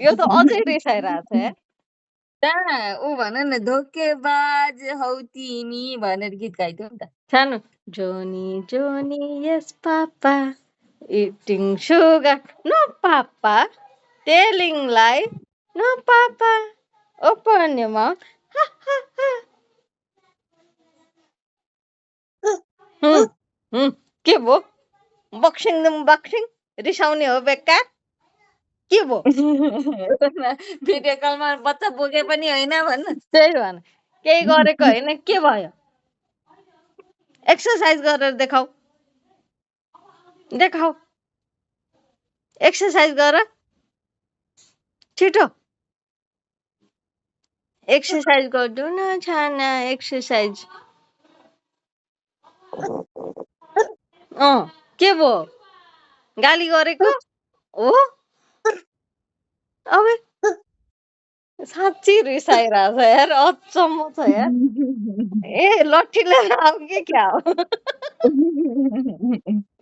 यो त अझै रिसाइरहेको छ यार। ऊ भन न धोकेबाज हौ तिमी भनेर गीत गाइदियो नि त। सानो Johnny Johnny yes papa eating sugar no papa telling lie no papa open your mouth के भो बक्सिङ बक्सिङ रिसाउने हो बेकार के भो भिडियो कलमा बच्चा बोके पनि होइन भन्न। त्यही भन केही गरेको होइन के भयो एक्सर्साइज गरेर देखाऊ देखाऊ एक्सर्साइज गर छिटो एक्सर्साइज गर्दु न छाना एक्सर्साइज के भो गाली गरेको हो अब साँच्ची रिसाइरहेछ यार अचम्म छ यार ए लट्ठी लिएर आऊ कि क्या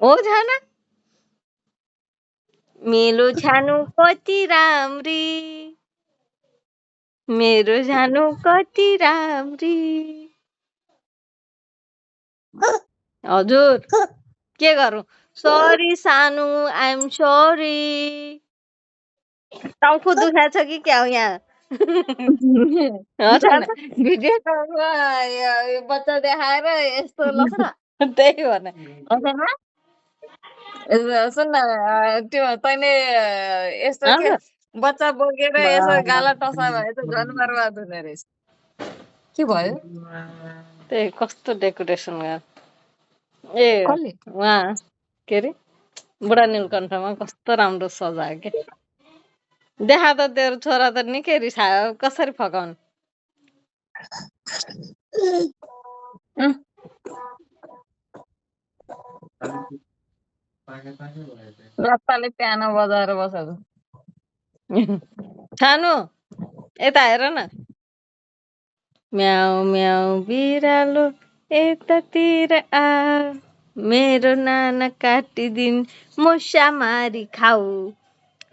हो छाना मेरो छानु कति राम्री मेरो छानु कति राम्री हजुर के गरौँ सरी सानु आइएम सरी टाउको दुखाएको छ कि क्या हो यहाँ भिडियो कलमा बच्चा देखाएर यस्तो लफडा त्यही भने सुन न त्यो तैँले यस्तो के बच्चा बोकेर यसो गाला टसा भए त झन् बर्बाद हुने रहेछ के भयो त्यही कस्तो डेकोरेसन गर ए उहाँ के अरे बुढा नीलकण्ठमा कस्तो राम्रो सजायो के देखा त तेरो छोरा त निकै रिसायो कसरी फकाउनु रत्ताले पियानो बजाएर बसेको छानु यता हेर न म्याउ म्याउ बिरालो यतातिर आ मेरो नाना काटिदिन् मुसा मारी खाऊ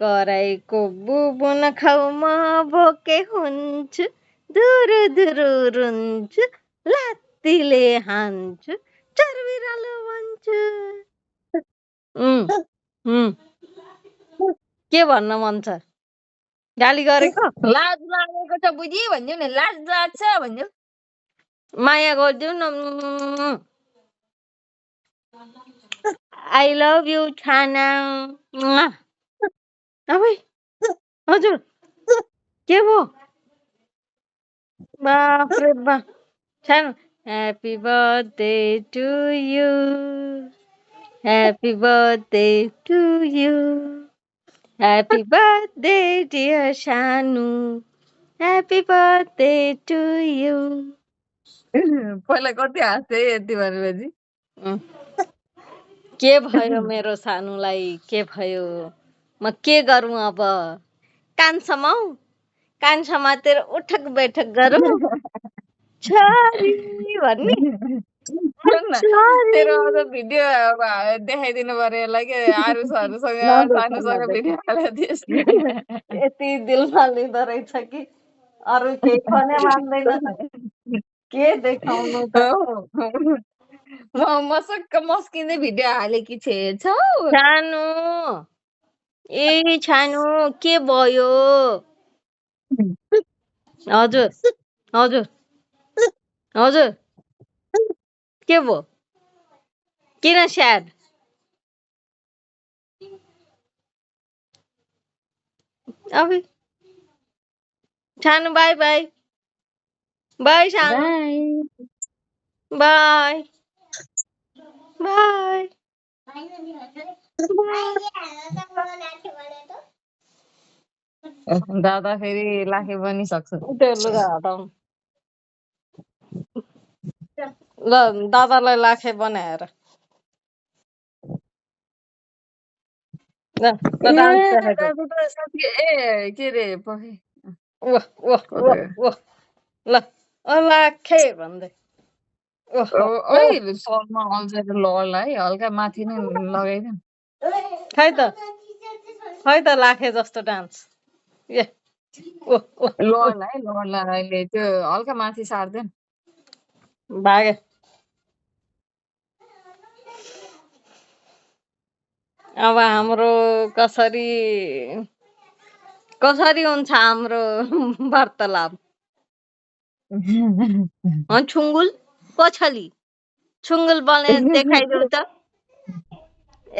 कराईको बुबु नखाऊ म भोके हुन्छु दुरु दुरु रुन्छु लात्तीले हान्छु चर बिरालो भन्छु के भन्न मन छ गाली गरेको लाज लागेको छ बुझी भन्दिउ नि लाज लाग्छ भन्दिउ माया गरिदिउ न आई लभ यु छाना हजुर के भो बाफ्रे बा छानु happy birthday to you happy birthday to you happy birthday dear सानु ह्याप्पी बर्थडे टु यु पहिला कति हाँस्थे यति भनेपछि के भयो मेरो सानुलाई के भयो म के गरौँ अब कान समाऊ कान समातेर उठक बैठक गरौँ छोरी भन्ने तेरो भिडियो देखाइदिनु पर्यो यसलाई के आरुषहरूसँग सानुसँग भिडियो हालिदिएस् यति दिलमा लिँदो रहेछ कि अरू केही पनि मान्दैन के देखाउनु त मसक्क मस्किँदै भिडियो हालेकी छेछौ छानु ए छानु के भयो हजुर हजुर हजुर के भयो किन स्याड अब छानु बाई बाई बाई छानु बाई बाई दादा फेरि लाखे पनि सक्छ त्यो लुगा हटाउनु ल दादालाई लाखे बनाएर के रे ल लाखे भन्दै सलमा अल्झेर ललाई हल्का माथि नै लगाइदिउँ खै त लाखे जस्तो डान्स ए ओ ओ ओ लोन है लोनलाई अहिले त्यो हल्का माथि सार्दैन भागे। अब हाम्रो कसरी कसरी हुन्छ हाम्रो वार्तालाप? छुङ्गुल पछाडि छुङ्गुल बने देखाइदेऊ त।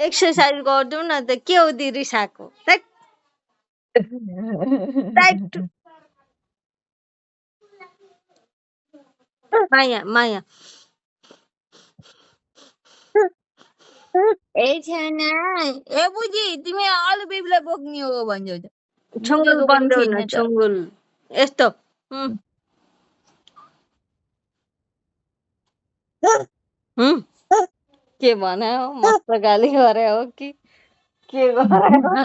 एक्सर्साइज गरिदेऊ न त के हो दि रिसाएको? टाइट माया माया ए छ्याना ए बुझी तिमी अरू बेबीलाई बोक्ने हो भन्छौ त छुङ्गुल बुझेको पनि बन्देऊ छैन न त छुङ्गुल यस्तो हुँ, के भन्यो मस्त गाली गरे हो कि के गरे हो?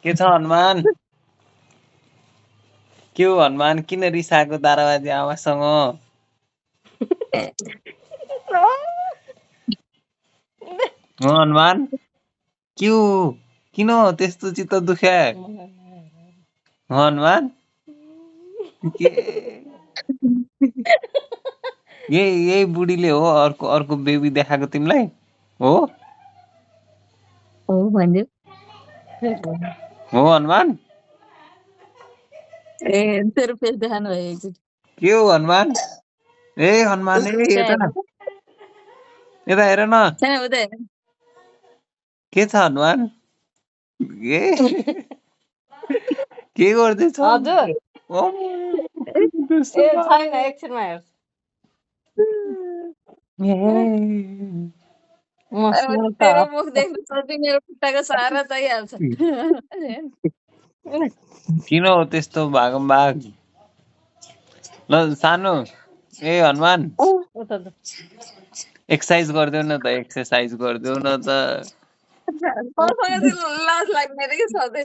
के छ हनुमान? के हो हनुमान किन रिसाएको दाराबाजी आमासँग? हो हनुमान के हो? किन त्यस्तो चित्त दुख्या? हो हनुमान के यही बुढीले हो अर्को अर्को बेबी देखाएको तिमीलाई हो? हो भन्यो हो हनुमान ए तेरो पेज देखाउनु भयो एकचोटि के हो हनुमान? ए हनुमान यता यता हेर न छैन उतै के छ हनुमान? ए के गर्दैछ? हजुर ओ, ए छैन एकछिनमा हेर्छु म सुन त तेरो मुख देख्नु सोच्दै मेरो खुट्टाको सहारा चाहिहाल्छ किन हो त्यस्तो भागम भाग? ल सानो ए हनुमान उता त एक्सर्साइज गरिदेऊ न त एक्सर्साइज गरिदेऊ न त मसँग चाहिँ लाज लाग्ने रे कि सधैँ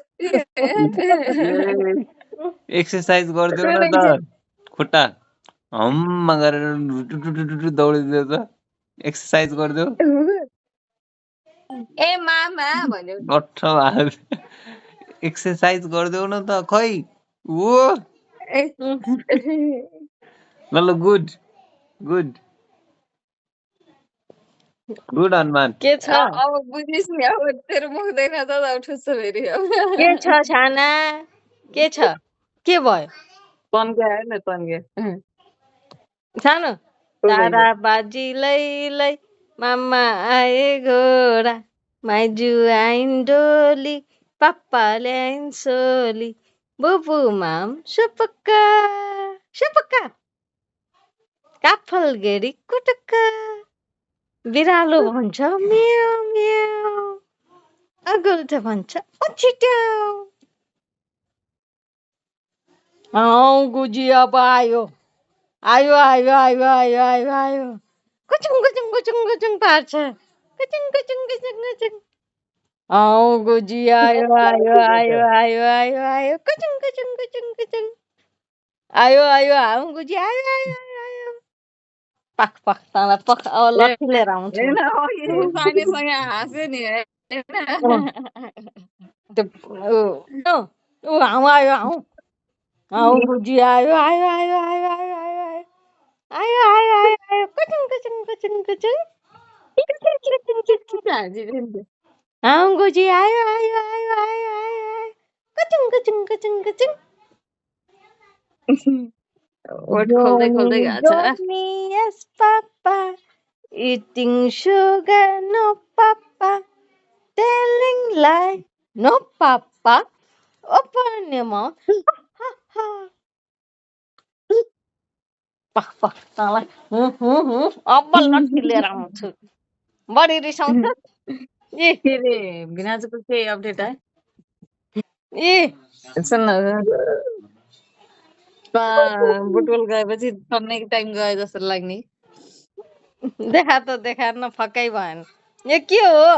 एक्सर्साइज गरिदेऊ न त खुट्टा हम्म गरेर टुटुटुटु दौडिदियो त एक्सर्साइज गरिदेऊ ए मामा भन्यो नठ एक्सर्साइज गरिदेऊ न त खै ओ ल ल गुड गुड गुड हनुमान के छ अब बुझिस् नि अब तेरो मुख देख्न त ठुस्छ फेरि के छ छाना के छ के भयो तन्क्या न तन्क्या सानो तारा बाजी लै लै मामा आए घोडा माइजू आइन् डोली पापा ल्याइन् सोली बुबु माम सुपक्का सुपक्का काफल गेडी कुटुक्का बिरालो भन्छ म्याउ म्याउ अगुल्ठो भन्छ छिट्याउ गुजी अब आयो आयो आयो आयो आयो आयो आयो कुचुङ कुचुङ कुचुङ कुचुङ पार्छ कुचुङ कुचुङ कुचुङ कुचुङ गुजी आयो आयो आयो आयो आयो आयो कुचुङ कुचुङ कुचुङ कुचुङ आयो आयो गुजी आयो आयो आयो आयो पख पख तँलाई पख अब लट्ठी लिएर आउँछु होइन अघि सानीसँग हाँस्यो नि ऊ हाउ आयो हाउ गुजी आयो आयो आयो आयो आयो आयो आयो आयो आयो आयो आयो कुचुङ कुचुङ कुचुङ कुचुङ हाउ गुजी आयो आयो आयो आयो आयो आयो कुचुङ कुचुङ कुचुङ कुचुङ ओठ खोल्दै खोल्दै गएको छ Yes, Papa. Eating sugar, no, Papa. Telling lie, no, Papa. Open your mouth. Ha, ha. पख पख तँलाई अब लट्ठी लिएर आउँछु बढी रिसाउँछ ए के अरे भिनाजुको के अपडेट है ए सुन्न बुटबल गएपछि टन्नै टाइम गयो जस्तो लाग्ने देखा न फक्कै भएन यो के हो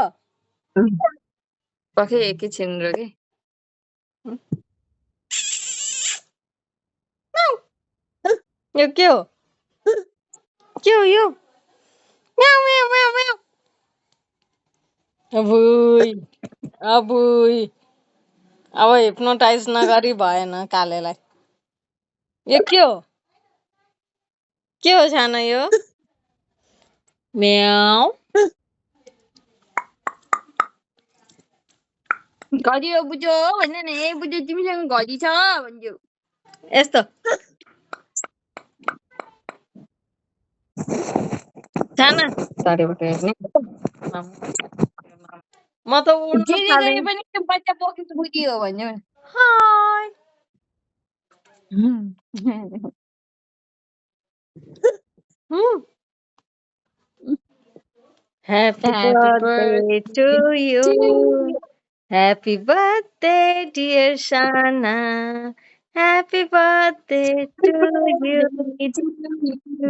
पखे एकैछिन रो कि यो के हो यो म्याउ म्याउ म्याउ म्याउ अबुई अबुई अब हिप्नोटाइज नगरी भएन कालेलाई। यो के हो छाना यो? म्याउ। घडी हो बुझो भन्न नि, ए बुझो तिमीसँग घडी छ भन्छु। यस्तो छाना तरेबाट हेर्ने म त उड्न जे थालेँ। गरे पनि त्यो बच्चा पोकेट बुढी हो भन्यो। हाय Happy birthday to you. Happy birthday, dear Shana. Happy birthday to you.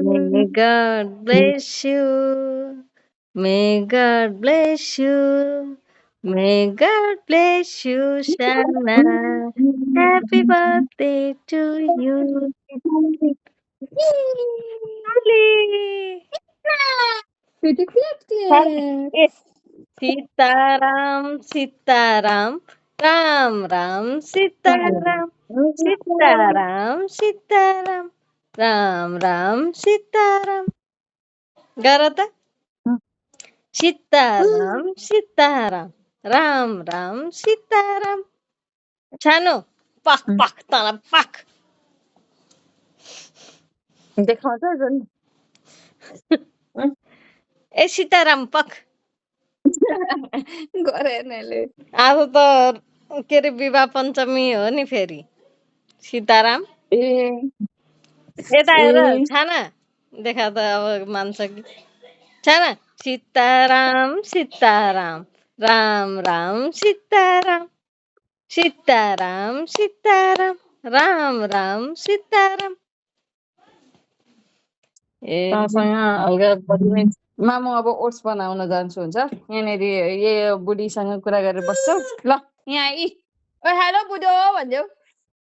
May God bless you. May God bless you. May God bless you, Shana. Happy birthday to you. Sitaram Sitaram Ram Ram Sitaram Sitaram Sitaram Ram Ram Sitaram गर त सीताराम सीताराम राम राम सीताराम छानो पाक पाक तल पाक देखाउँछ झन् ए सीताराम पक गरेनले। आज त के अरे विवाह पञ्चमी हो नि फेरि सीताराम ए यता हेर छाना देखा त अब मान्छ कि छाना सीताराम सीताराम राम राम सीताराम सीताराम सीताराम राम राम सीताराम ए मामु अब ओट्स बनाउन जान्छु हुन्छ। यहाँनिर यो बुढीसँग कुरा गरेर बस्छौ ल। यहाँ ओ हेलो बुढो भनिदेऊ।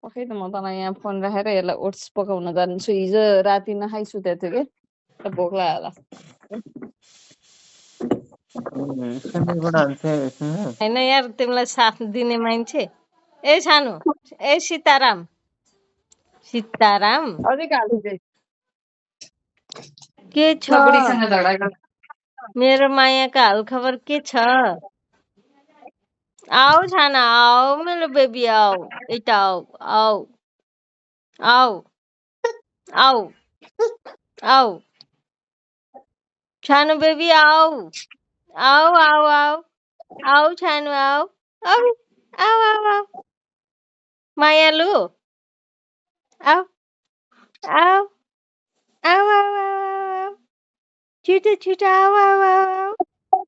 पक्कै त म तँलाई यहाँ फोन राखेर यसलाई ओट्स पकाउन जान्छु। हिजो राति नखाइ सुतेको थियो कि भोक लाग्यो होला। होइन यार तिमीलाई साथ दिने मान्छे ए सानो ए सीताराम सीताराम अलिक हाल्छु के छ बुढीसँग झगडा गर्नु। मेरो मायाका हालखबर के छ आओ छाना आओ मेरो बेबी आओ यता आओ आओ आओ आओ आओ छानो बेबी आओ आओ आओ आओ आओ छानो आओ आओ आओ आओ आओ मायालु आओ आओ आओ आओ आओ छिटो छिटो आओ आओ आओ आओ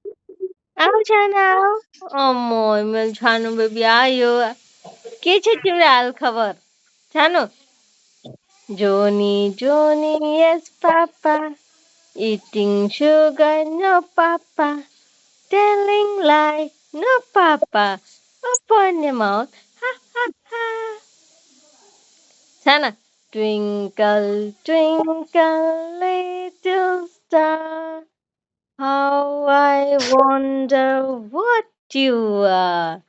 आओ छानो आओ अम्मो मेरो छानो बेबी आयो के छ तिम्रो हाल खबर छानो जोनी Johnny yes papa eating sugar no papa telling lie no papa open your mouth ha ha ha Sana twinkle twinkle little star how I wonder what you are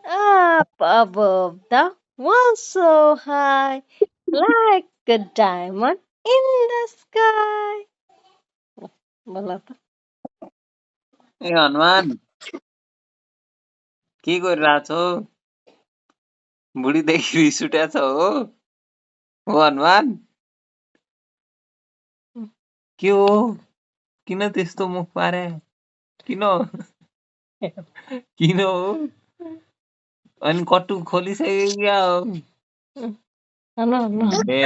up above the world so high like a diamond in the sky बोला त ए हनुमान के गरिरहेछौ बुढीदेखि रिस उठेछ हो हनुमान के हो किन त्यस्तो मुख पारे किन किन हो अनि कट्टु खोलिसक्यो क्या हो ए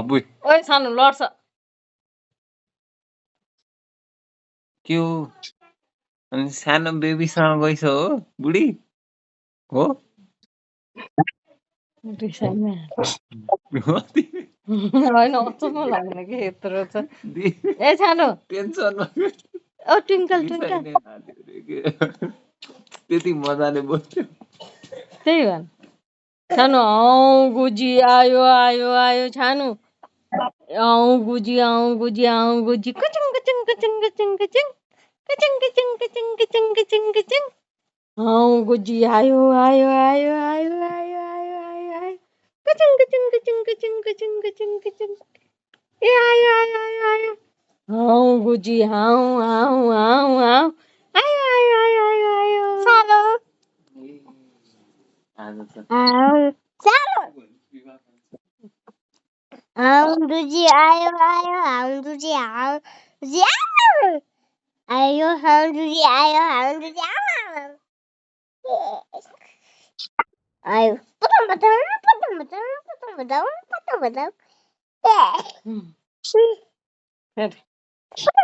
अबु ओइ सानो लड्छ के हो अनि सानो बेबीसँग गइस हो बुढी हो होइन अचम्म लाग्ने कि यत्रो छ ए सानो टेन्सनमा ओ ट्विङ्कल ट्विङ्कल त्यति मजाले बोल्थ्यो त्यही भन सानो औ गुजी आयो आयो आयो छानु औ गुजी कुचिङ कुचिङ कुचिङ कुचिङ कुचिङ कुचिङ कुचिङ कुचिङ कुचिङ कुचिङ कुचिङ गुजी आयो आयो आयो आयो आयो आयो आयो आयो कचिङ कचिङ कचिङ कचिङ कचिङ कचिङ कचिङ ए आयो आयो आयो आयो गुजी हाउ हाउ हाउ हाउ आयो आयो आयो आयो आयो सालो गुजी आयो आयो गुजी गुजी आयो गुजी आयो गुजी आयो पतंग पतंग पतंग पतंग पतंग पतंग पतंग पतंग फिर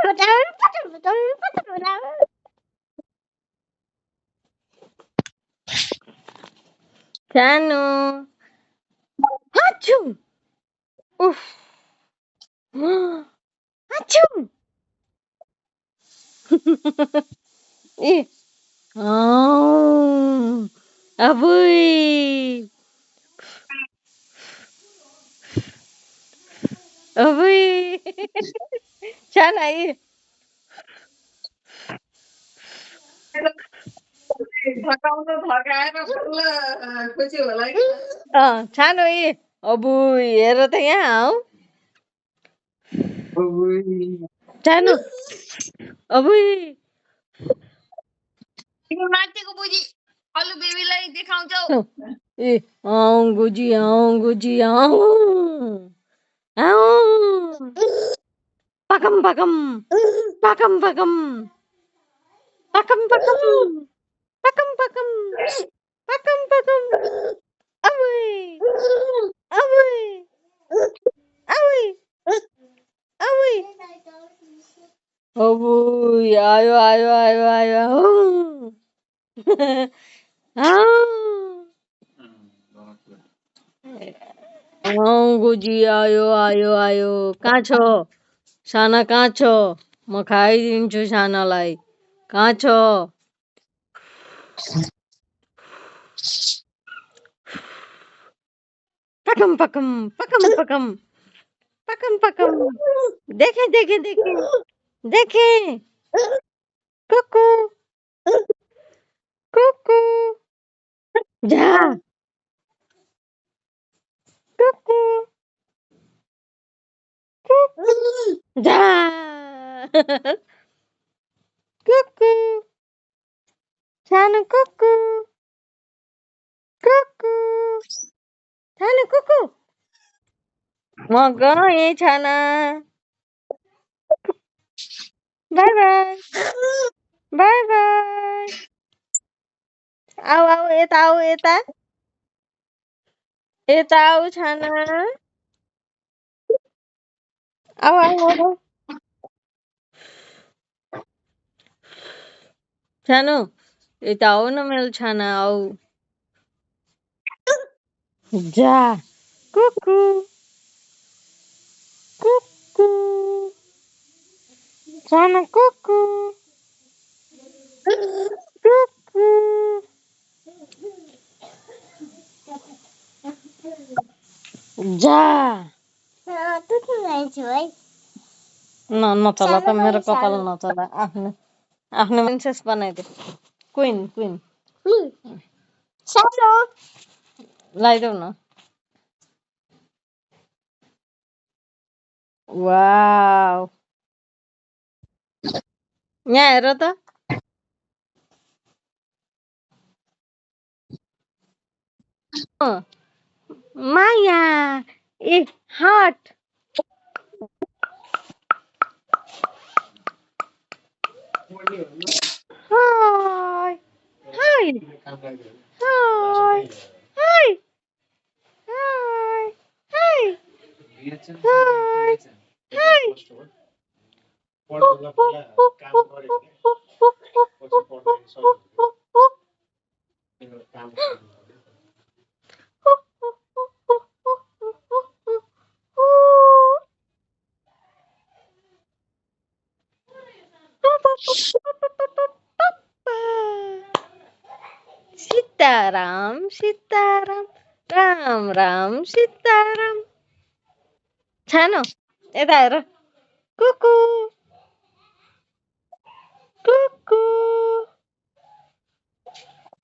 पतंग पतंग पतंग पतंग पतंग सानो हाचू उफ हाचू ए अबुई अबुई साना ए थकाएर खुसी होला कि सानो ए अबुई हेर त यहाँ हौ सानो अबुई तिम्रो माथिको बुझी अल्लु बेबीलाई देखाउँछौ ए गुजी गुजी पकम पकम पकम पकम पकम पकम पकम पकम पकम पकम अबुई अबुई अबुई अबुई अबुई आयो आयो आयो आयो गुजी आयो आयो आयो कहाँ छ साना कहाँ छ म खाइदिन्छु सानालाई कहाँ छ पकम पकम पकम पकम पकम पकम देखे देखे देखे देखे कुकु कुकु जा कुकु कुकु जा कुकु सानो कुकु कुकु सानो कुकु म गएँ छाना बाई बाई बाई बाई आऊ आऊ यता आऊ यता यता आऊ छाना आऊ आऊ आऊ छानो यता आऊ न मेरो छाना आऊ जा कुकु कुकु छाना कुकु कुकु जा नचला त मेरो कपाल नचला आफ्नो आफ्नो प्रिन्सेस बनाइदे क्विन क्विन सानो लगाइदेऊ न वाउ यहाँ हेर त माया ए हार्ट हाय हाय हाय हाय हाय हाय हाय हाय सीताराम सीताराम राम राम सीताराम छानो यता हेर कुकु कुकु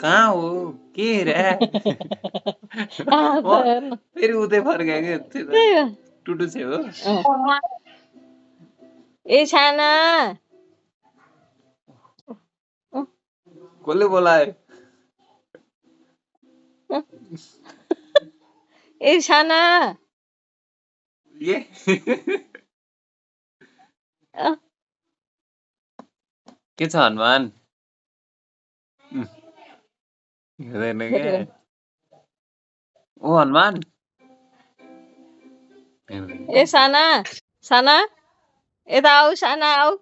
कहाँ हो के रे फेरि उतै फर्कायो क्या त्यही हो। टुटु छे हो ए साना कसले बोलायो ए साना ए अँ, के छ हनुमान हेर्दैन क्या ओ हनुमान ए साना साना यता आऊ साना आऊ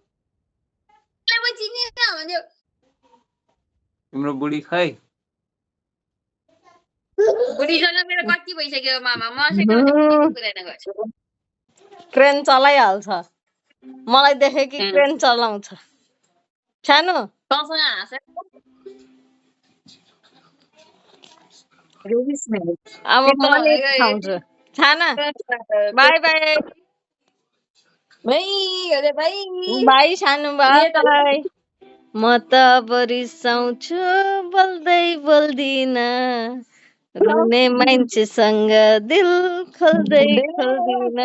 तिम्रो बुढी खै बुढीसँग मेरो कति भइसक्यो मामा मसँग कुराइन गर्छ क्रेन चलाइहाल्छ मलाई देखे कि क्रेन चलाउँछ सानो तँसँग हाँसेर अब म नि खाउँछु साना बाई बाई बाई सानो बाई म त रिसाउँछु बोल्दै बोल्दिन रुने मान्छेसँग दिल खोल्दै खोल्दिन